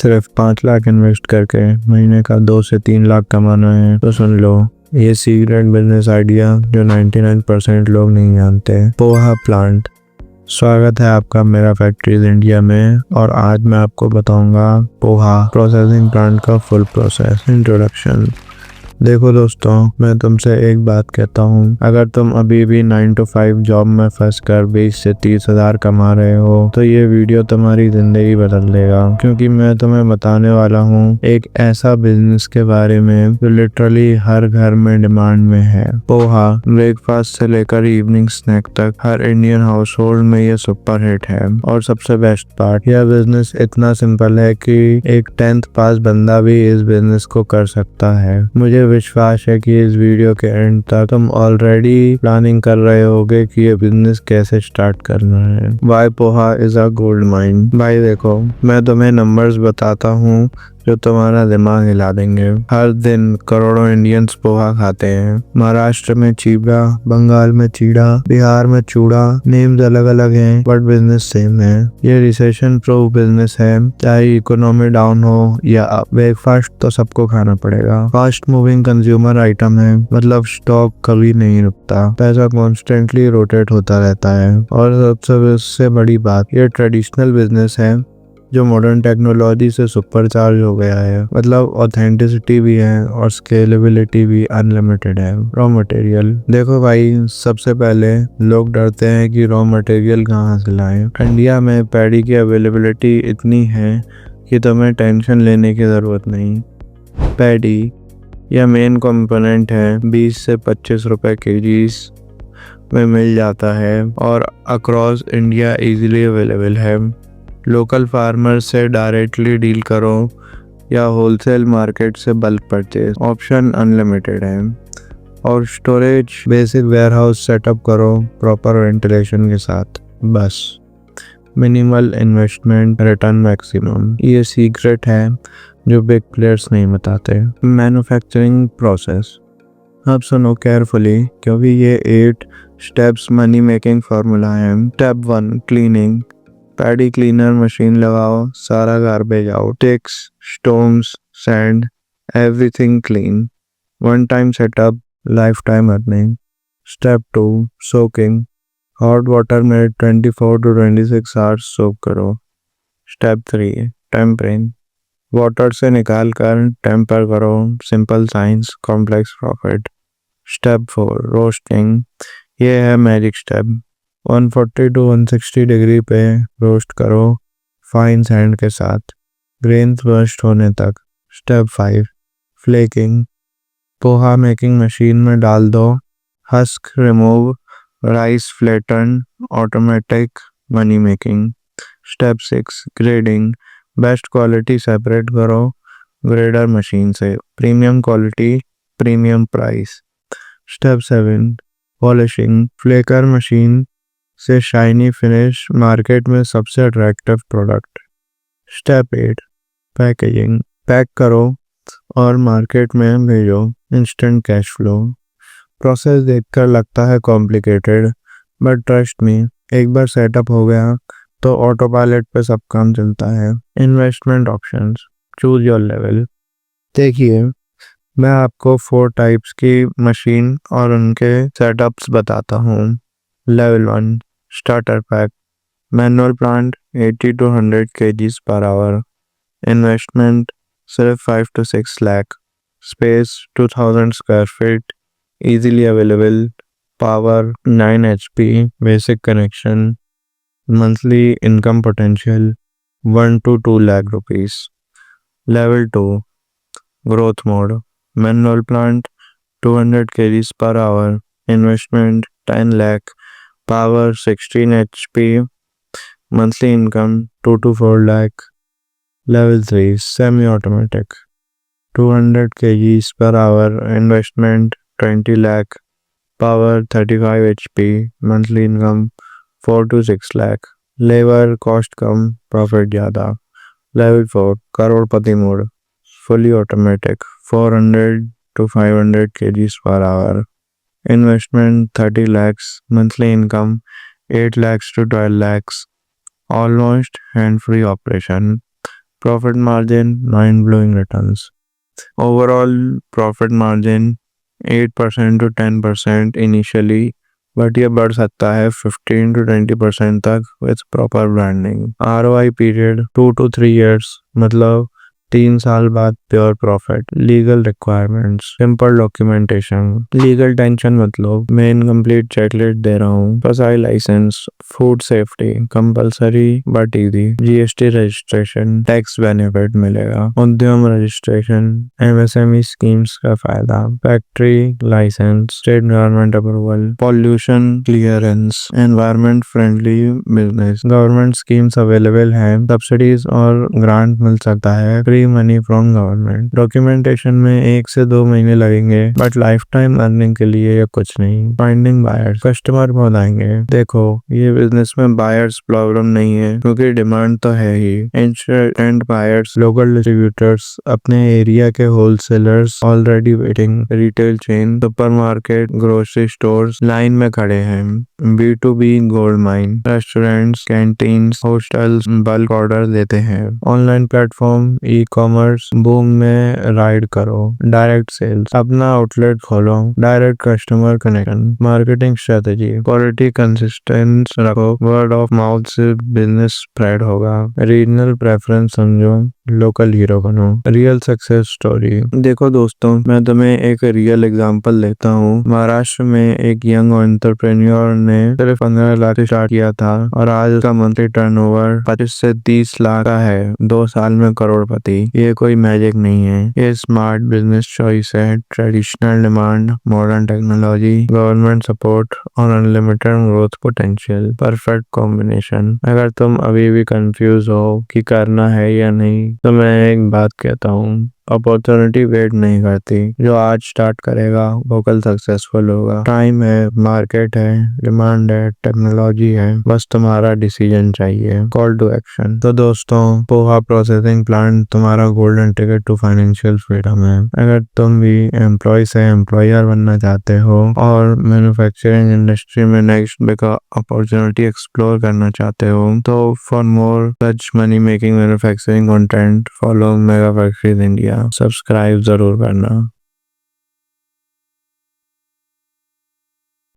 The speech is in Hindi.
सिर्फ 5 लाख इन्वेस्ट करके महीने का 2 से 3 लाख कमाना है तो सुन लो ये सीक्रेट बिजनेस आइडिया जो 99% लोग नहीं जानते। पोहा प्लांट। स्वागत है आपका मेरा फैक्ट्रीज इंडिया में और आज मैं आपको बताऊंगा पोहा प्रोसेसिंग प्लांट का फुल प्रोसेस। इंट्रोडक्शन। देखो दोस्तों, मैं तुमसे एक बात कहता हूँ, अगर तुम अभी भी 9 to 5 जॉब में फंस कर 20 से 30 हजार कमा रहे हो तो ये वीडियो तुम्हारी जिंदगी बदल देगा, क्योंकि मैं तुम्हें बताने वाला हूँ एक ऐसा बिजनेस के बारे में जो लिटरली हर घर में डिमांड में है। पोहा ब्रेकफास्ट से लेकर इवनिंग स्नैक तक हर इंडियन हाउस होल्ड में ये सुपर हिट है। और सबसे बेस्ट पार्ट, यह बिजनेस इतना सिंपल है कि एक 10th पास बंदा भी इस बिजनेस को कर सकता है। मुझे विश्वास है कि इस वीडियो के एंड तक तुम ऑलरेडी प्लानिंग कर रहे होगे कि ये बिजनेस कैसे स्टार्ट करना है। Why poha is a gold mine. भाई देखो, मैं तुम्हें नंबर्स बताता हूँ जो तुम्हारा दिमाग हिला देंगे। हर दिन करोड़ों इंडियंस पोहा खाते हैं। महाराष्ट्र में चीबा, बंगाल में चीड़ा, बिहार में चूड़ा। नेम्स अलग अलग हैं बट बिजनेस सेम है। ये रिसेशन प्रूफ बिजनेस है। चाहे इकोनॉमी डाउन हो या ब्रेकफास्ट तो सबको खाना पड़ेगा। फास्ट मूविंग कंज्यूमर आइटम है, मतलब स्टॉक कभी नहीं रुकता। पैसा कॉन्स्टेंटली रोटेट होता रहता है। और सबसे बड़ी बात, ये ट्रेडिशनल बिजनेस है जो मॉडर्न टेक्नोलॉजी से सुपर चार्ज हो गया है। मतलब ऑथेंटिसिटी भी है और स्केलेबिलिटी भी अनलिमिटेड है। Raw material. देखो भाई, सबसे पहले लोग डरते हैं कि रॉ मटेरियल कहाँ से लाएं। इंडिया में पैडी की अवेलेबिलिटी इतनी है कि तुम्हें टेंशन लेने की ज़रूरत नहीं। पैडी यह मेन कंपोनेंट है, 20 से 25 रुपए केजीज में मिल जाता है और अक्रॉस इंडिया इजीली अवेलेबल है। लोकल फार्मर से डायरेक्टली डील करो या होलसेल मार्केट से बल्क परचेज, ऑप्शन अनलिमिटेड है। और स्टोरेज बेसिक वेयरहाउस सेटअप करो प्रॉपर वेंटिलेशन के साथ, बस। Minimal investment, return maximum. ये सीक्रेट है जो बिग प्लेयर्स नहीं बताते। Manufacturing process. अब सुनो केयरफुली, क्योंकि ये 8 स्टेप्स मनी मेकिंग फार्मूला है। Step 1 cleaning. Paddy cleaner machine लगाओ, सारा garbage out, ticks, stones, sand, everything clean. One time setup, lifetime earning. Step 2 soaking. Hot water में 24 to 26 आवर्स सोक करो। Step 3 tampering. वाटर से निकाल कर टेम्पर करो, simple science, complex profit. Step 4 roasting. ये है मैजिक स्टेप, 140 to 160 डिग्री पे रोस्ट करो फाइन सैंड के साथ, ग्रेन्स बर्स्ट होने तक। Step 5 flaking. Poha making machine में डाल दो, husk remove, rice flatten, automatic money making. Step 6 grading. Best quality separate करो ग्रेडर मशीन से, premium quality, premium price. Step 7 polishing. Flecker machine से शाइनी फिनिश, मार्केट में सबसे attractive product. Step 8 packaging. Pack करो और मार्केट में भेजो, इंस्टेंट कैश फ्लो। प्रोसेस देखकर लगता है कॉम्प्लिकेटेड, बट ट्रस्ट मी, एक बार सेटअप हो गया तो ऑटो पायलट पे सब काम चलता है। Investment options, choose your level. देखिए, मैं आपको 4 टाइप्स की मशीन और उनके सेटअप्स बताता हूँ। Level 1 starter pack. Manual plant 80 to 100 kgs per hour। Investment सिर्फ 5 to 6 lakh। Space 2000 square feet, easily available। Power 9 HP, basic connection. Monthly income potential 1 to 2 lakh rupees। Level 2 growth mode. Manual plant 200 kgs per hour। Investment 10 lakh। Power 16 HP, monthly income 2 to 4 lakh। Level 3 semi-automatic, 200 kgs per hour, investment 20 lakh, power 35 HP, monthly income 4 to 6 lakh। Labor cost come, profit ज़्यादा। Level 4 Crorepati mode, fully automatic, 400 to 500 kgs per hour। Investment 30 lakhs, monthly income 8 lakhs to 12 lakhs, almost hand-free operation। Profit margin, mind-blowing returns. Overall profit margin 8% to 10% initially, but ये बढ़ सकता है 15 to 20% तक with proper branding. ROI period 2 to 3 years, मतलब 3 साल बाद pure profit. Legal requirements, simple documentation. Legal tension मतलब मैं इनकम्प्लीट चेकलिस्ट दे रहा हूँ। FSSAI license, food safety compulsory but easy. GST registration, tax benefit मिलेगा। उद्यम रजिस्ट्रेशन, MSME स्कीम्स का फायदा। Factory license, state government approval. Pollution clearance, environment friendly business. Government schemes available हैं, सब्सिडीज और ग्रांट मिल सकता है। Free money from government. Documentation में 1 से 2 महीने लगेंगे, बट लाइफ टाइम अर्निंग के लिए ये कुछ नहीं। फाइंडिंग बायर्स, कस्टमर बहुत आएंगे। देखो, ये बिजनेस में बायर्स प्रॉब्लम नहीं है, क्योंकि डिमांड तो है ही। इंस्टेंट बायर्स, लोकल डिस्ट्रीब्यूटर्स, अपने एरिया के wholesalers already waiting. Retail chain, supermarket, grocery stores line में खड़े हैं। B2B gold mine, restaurants, canteens, hostels bulk order देते हैं। ऑनलाइन प्लेटफॉर्म, ई-कॉमर्स बूम में राइड करो। डायरेक्ट सेल्स, अपना आउटलेट खोलो। Direct customer connection. Marketing strategy, quality consistent रखो, वर्ड ऑफ माउथ से बिजनेस स्प्रेड होगा। रीजनल प्रेफरेंस समझो, लोकल हीरो बनो। रियल सक्सेस स्टोरी, देखो दोस्तों, मैं तुम्हें एक रियल एग्जांपल देता हूँ। महाराष्ट्र में एक यंग एंटरप्रेन्योर ने सिर्फ 15 लाख से स्टार्ट किया था और आज उसका मंथली टर्नओवर 25 से 30 लाख का है। 2 साल में करोड़पति। ये कोई मैजिक नहीं है, ये स्मार्ट बिजनेस चॉइस है। Traditional demand, modern technology, government support और unlimited growth potential, perfect combination. अगर तुम अभी भी कंफ्यूज हो कि करना है या नहीं, तो मैं एक बात कहता हूँ, अपॉर्चुनिटी वेट नहीं करती। जो आज स्टार्ट करेगा वो कल सक्सेसफुल होगा। टाइम है, मार्केट है, डिमांड है, टेक्नोलॉजी है, बस तुम्हारा डिसीजन चाहिए। Call to action. तो दोस्तों, पोहा प्रोसेसिंग प्लांट तुम्हारा golden ticket to financial freedom है। अगर तुम भी एम्प्लॉय से एम्प्लॉयर बनना चाहते हो और मैन्युफैक्चरिंग इंडस्ट्री में नेक्स्ट बिग अपॉर्चुनिटी एक्सप्लोर करना चाहते हो, तो for more such money making manufacturing content, follow mega factories India. Subscribe जरूर करना।